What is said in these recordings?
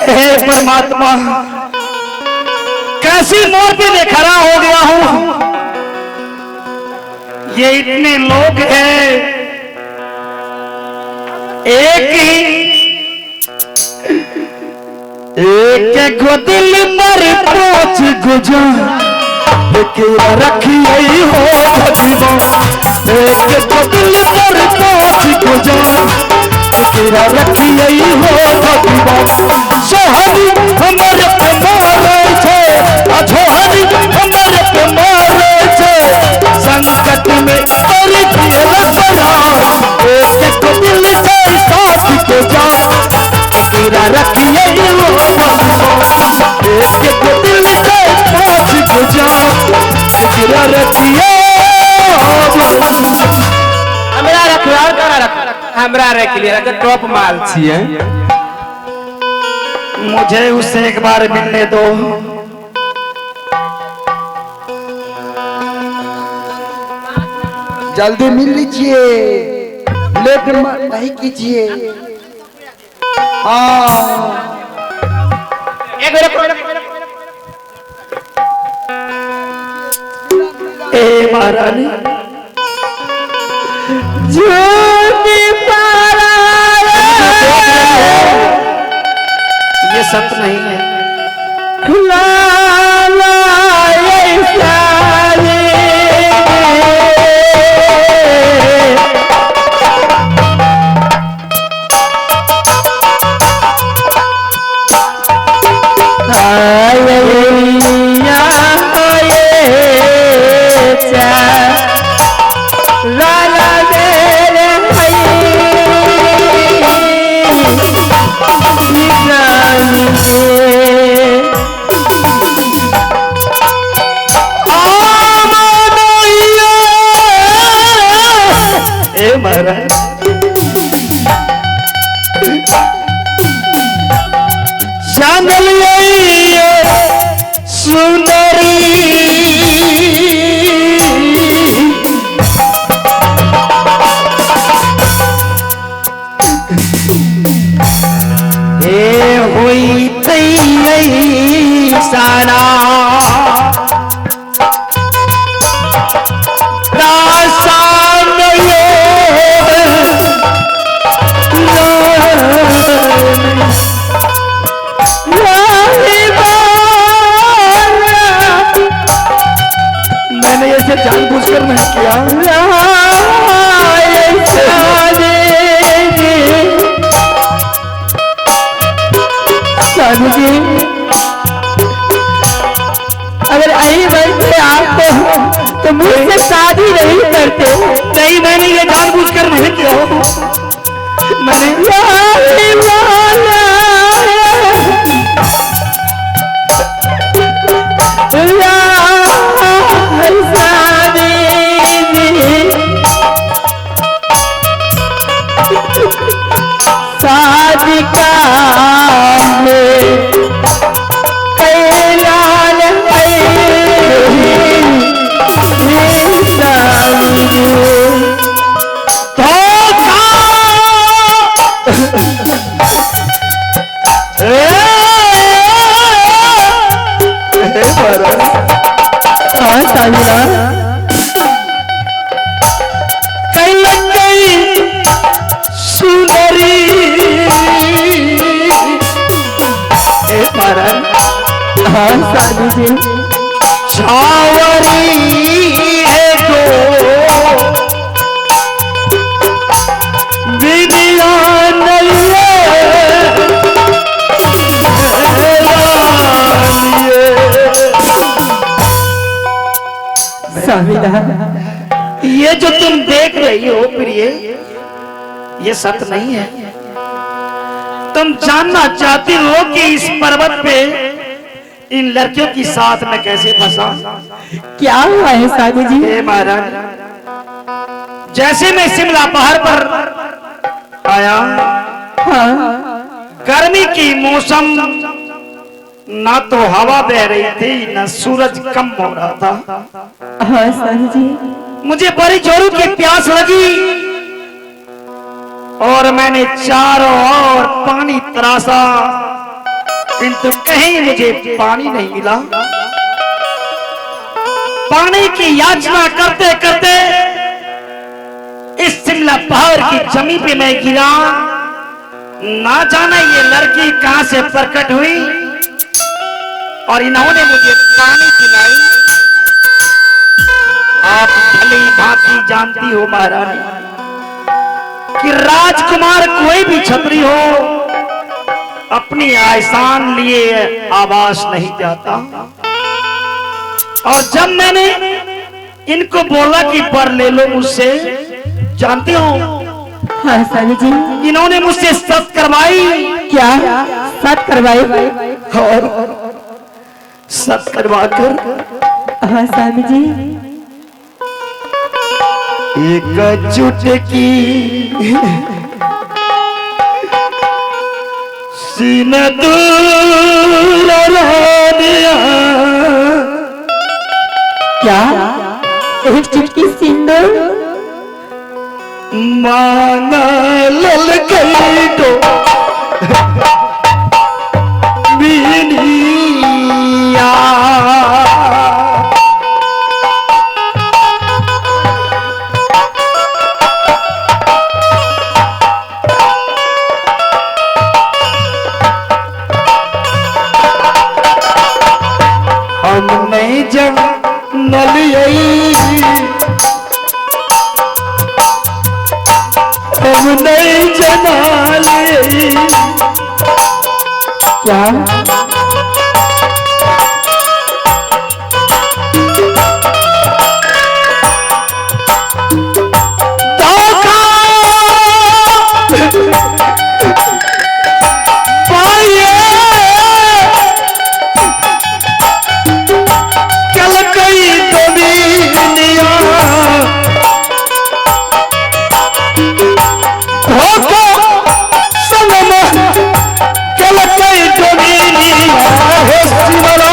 हे परमात्मा, कैसी मौत पे खड़ा हो गया हूं। ये इतने लोग हैं, एक को दिल मर पहुंच गुजा रखी हो भगवान, एक को दिल मर पहुंच गुजा रखी हो भगवान। सोहनी हमारे पे मारे छे, अझोहनी हमारे पे मारे छे, संकट में और एक को दिल से साथ को जा रखिए हो भगवान, एक को दिल से साथ को जा रखिए हमरा रखवार करा रख, हमरा रख लिया टॉप माल छिए। मुझे उससे एक बार मिलने दो। जल्दी मिल लीजिए, लेट नहीं कीजिए। ए महारानी ये सत्य नहीं है। जानबूझकर नहीं किया। अगर आई बनते आप तो मुझसे शादी नहीं करते। नहीं, मैंने ये जानबूझकर नहीं किया। मैंने ये जो तुम देख रही हो प्रिय, ये सत्य नहीं है। तुम जानना चाहती हो कि इस पर्वत पे इन लड़कियों की साथ में कैसे फंसा? क्या हुआ है साधु जी? हे महाराज, जैसे मैं शिमला पहाड़ पर आया, गर्मी की मौसम, ना तो हवा बह रही थी, ना सूरज कम हो रहा था। हाँ साधु जी। मुझे बड़ी जोरों की प्यास लगी और मैंने चारों ओर पानी तरासा, किंतु कहीं मुझे पानी नहीं मिला। पानी की याचना करते करते इस शिमला पहाड़ की जमीन पे मैं गिरा। ना जाना ये लड़की कहां से प्रकट हुई और इन्होंने मुझे पानी पिलाई। आप भली भांति जानती हो महारानी कि राजकुमार कोई भी छत्री हो अपनी आसान लिए आवास नहीं जाता। और जब मैंने इनको बोला कि पर ले लो मुझसे, जानते हो हाँ स्वामी जी। इन्होंने मुझसे सत करवाई। क्या सत करवाई? और सत करवाकर हाँ स्वामी जी। एक चुटकी सीना दूर दिया। क्या एक चुटकी सिंदूर मांगा ललकई तो बीनिया। हम नहीं जब नलियई, हम नहीं जनाली। क्या धोखा पाइए कल कई दुनिया। धोखा सनम कल कई दुनिया है सिमरा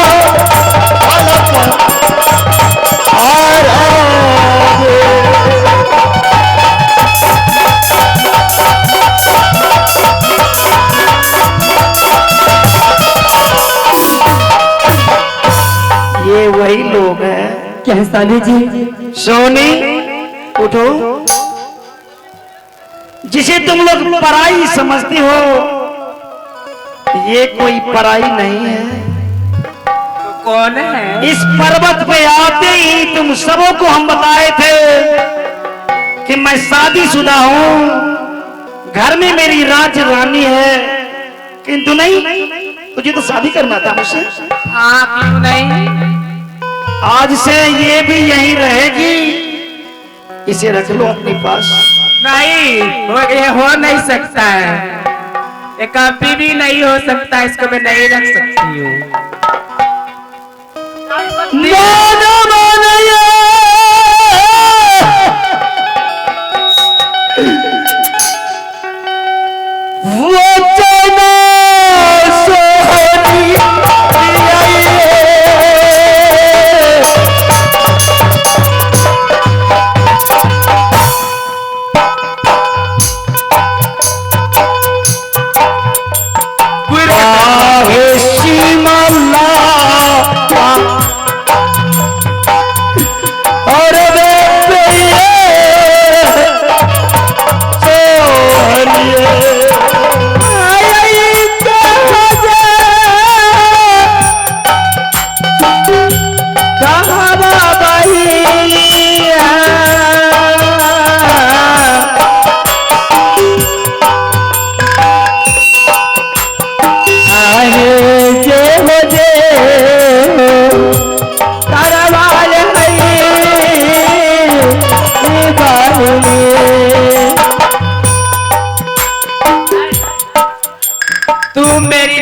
ये वही लोग हैं। क्या स्वामी जी? सोनी उठो, जिसे तुम लोग पराई समझती हो ये कोई पराई नहीं है। तो कौन है? इस पर्वत पे आते ही तुम सबों को हम बताए थे कि मैं शादीशुदा हूँ, घर में मेरी राज रानी है, किंतु नहीं, तुझे तो शादी करना था मुझसे। हाँ क्यों नहीं? आज से ये भी यहीं रहेगी, इसे रख लो अपने पास। नहीं ये हो नहीं सकता है, ये कभी भी नहीं हो सकता, इसको मैं नहीं रख सकती हूँ।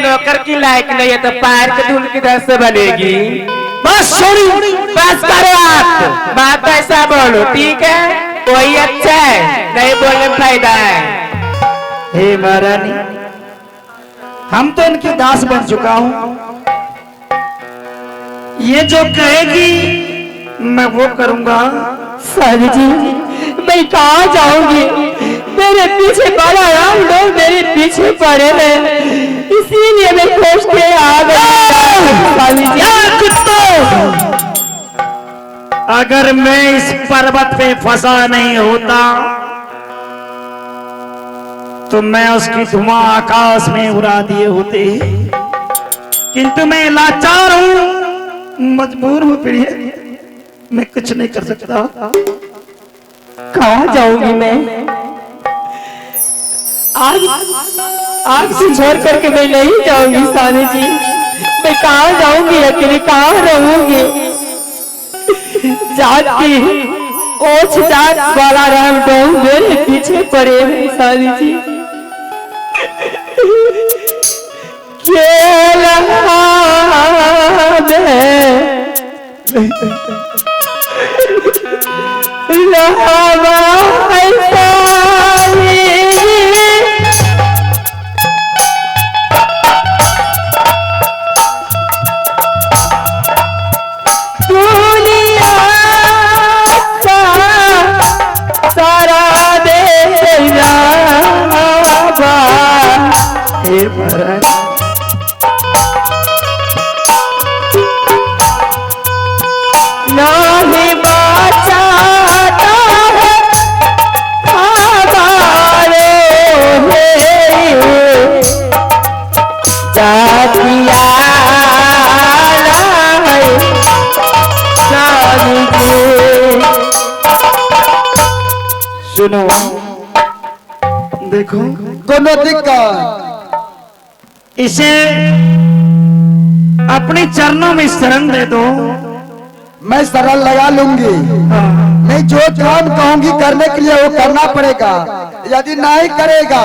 नौकर की लायक नहीं है तो पैर के धूल किधर से बनेगी। बस छोड़ी, बस करो आप, बात ऐसा बोलो ठीक है, वही अच्छा है, नहीं बोलने में फायदा है। हे महारानी, हम तो इनकी दास बन चुका हूँ, ये जो कहेगी मैं वो करूंगा। सर जी मैं कहाँ जाऊंगी, मेरे पीछे बड़ा राम लोग मेरे पीछे पड़े हैं, इसीलिए मैं खोज के आ गई। कुत्तों, अगर मैं इस पर्वत पे फंसा नहीं होता तो मैं उसकी धुआं आकाश में उड़ा दिए होते, किंतु मैं लाचार हूं, मजबूर हूं प्रिय, मैं कुछ नहीं कर सकता। कहाँ जाऊंगी मैं? आग से छोड़ करके मैं नहीं जाऊंगी सानी जी, मैं कहाँ जाऊंगी अकेले, कहाँ रहूंगी? जात की ओछ जात वाला राम डोंग मेरे पीछे पड़े हैं सानी जी। सुनो, देखो दोनों दिक्कत, इसे अपने चरणों में शरण दे दो। मैं शरण लगा लूंगी, मैं जो काम कहूंगी करने के लिए वो करना पड़ेगा, यदि नहीं करेगा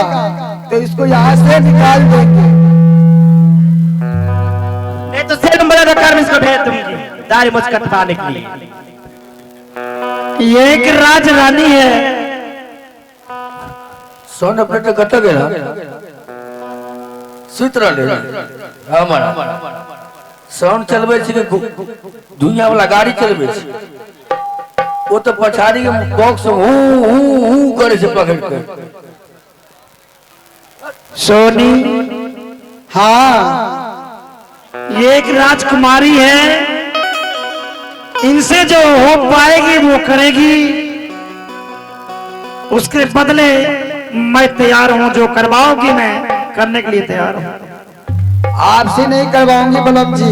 तो इसको यहाँ से निकाल देंगे। नहीं तो सेठ बड़ा रखा में इसको भेज दूंगी दाढ़ी मुझ कटवाने के लिए। ये एक राजरानी है, सोने पेटे कट गेला सुतरा ले हमारा साउंड चलबे छी के दुनिया वाला गाड़ी चलबे छी, वो तो पछाड़ी के बॉक्स हूं करे से पकड़ के। सोनी, हाँ, ये एक राजकुमारी है, इनसे जो हो पाएगी वो करेगी, उसके बदले मैं तैयार हूं, जो करवाओगी मैं करने के लिए तैयार हूं। आपसे नहीं करवाऊंगी बलम जी,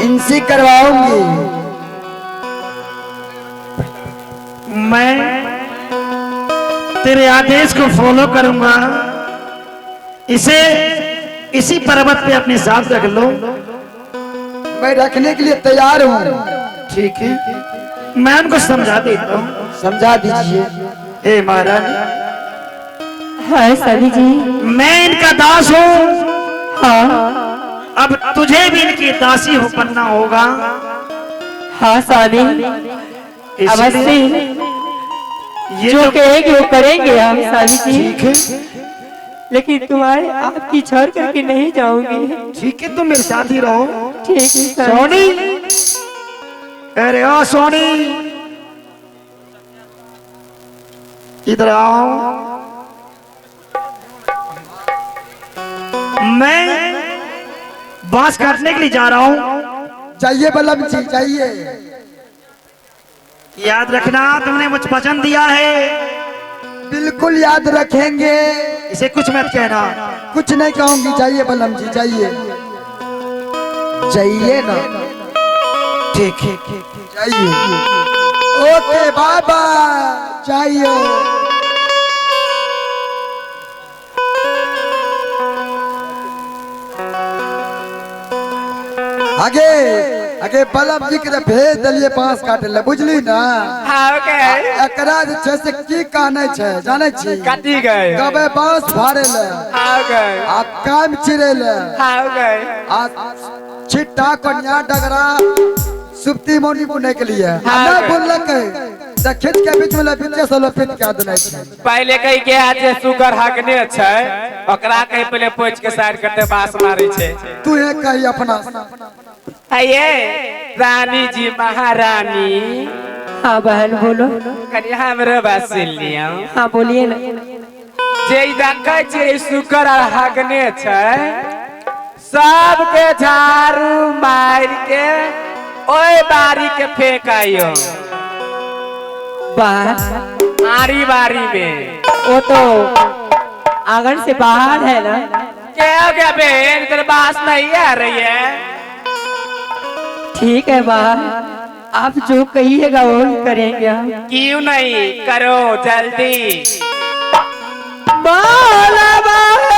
इनसे करवाऊंगी। मैं तेरे आदेश को फॉलो करूंगा, इसे इसी पर्वत पे अपने साथ रख लो। मैं रखने के लिए तैयार हूँ। ठीक है, मैं उनको समझा देता हूँ। समझा दीजिए। हे महाराज, हाँ सानी जी, मैं इनका दास हूँ, हाँ अब तुझे भी इनकी दासी हो बनना होगा। हाँ सानी, अवश्य ये जो कहेंगे वो करेंगे हम सानी जी, ठीक है, लेकिन तुम्हारे आपकी छोड़ करके नहीं जाऊंगी। ठीक है, तुम मेरे साथ ही रहो। ठीक है सानी। सोनी, अरे ओ सोनी, इधर आओ। मैं बांस काटने के लिए जा रहा हूँ। चाहिए बलम जी, चाहिए। याद रखना, तुमने मुझ पसंद दिया है, बिल्कुल याद रखेंगे। इसे कुछ मत कहना। कुछ नहीं कहूंगी, चाहिए बलम जी, चाहिए, चाहिए ना। ठीक है, चाहिए। ओके बाबा, चाहिए। आगे आगे बलम जी के भेज दिलिए बांस काटे ले, बुझली ना। एकरा जे छै से की कहने छै जाने छी? काटी गए कबे बांस फाड़े ले, आ काम चिरे ले, आ छिट्टा कन्या डगरा सुप्ती मोनी बुने के लिए ना बोललक त खींच के बीच में लपीटे से लपीट के देने छै। पहले कही के आज सुगर हकने छै, ओकरा कहीं पहले पोछ के साइड करते बास मारे छै। तू है कही अपना ये रानी जी महारानी। हाँ बहन बोलो। कनी हमरे बात सुन लिया। हाँ बोलिए ना। जे देखै छै शुक्र और हगने छै, सबके झाड़ू मार के ओए बारी के फेंकायो बाहर आरी बारी में। वो तो आंगन से बाहर है ना। क्या हो गया बहन, तेरे पास नहीं आ रही है? ठीक है बाहर, आप जो कहिएगा वो ही करेंगे हम। क्यों नहीं, करो जल्दी। बाला बाला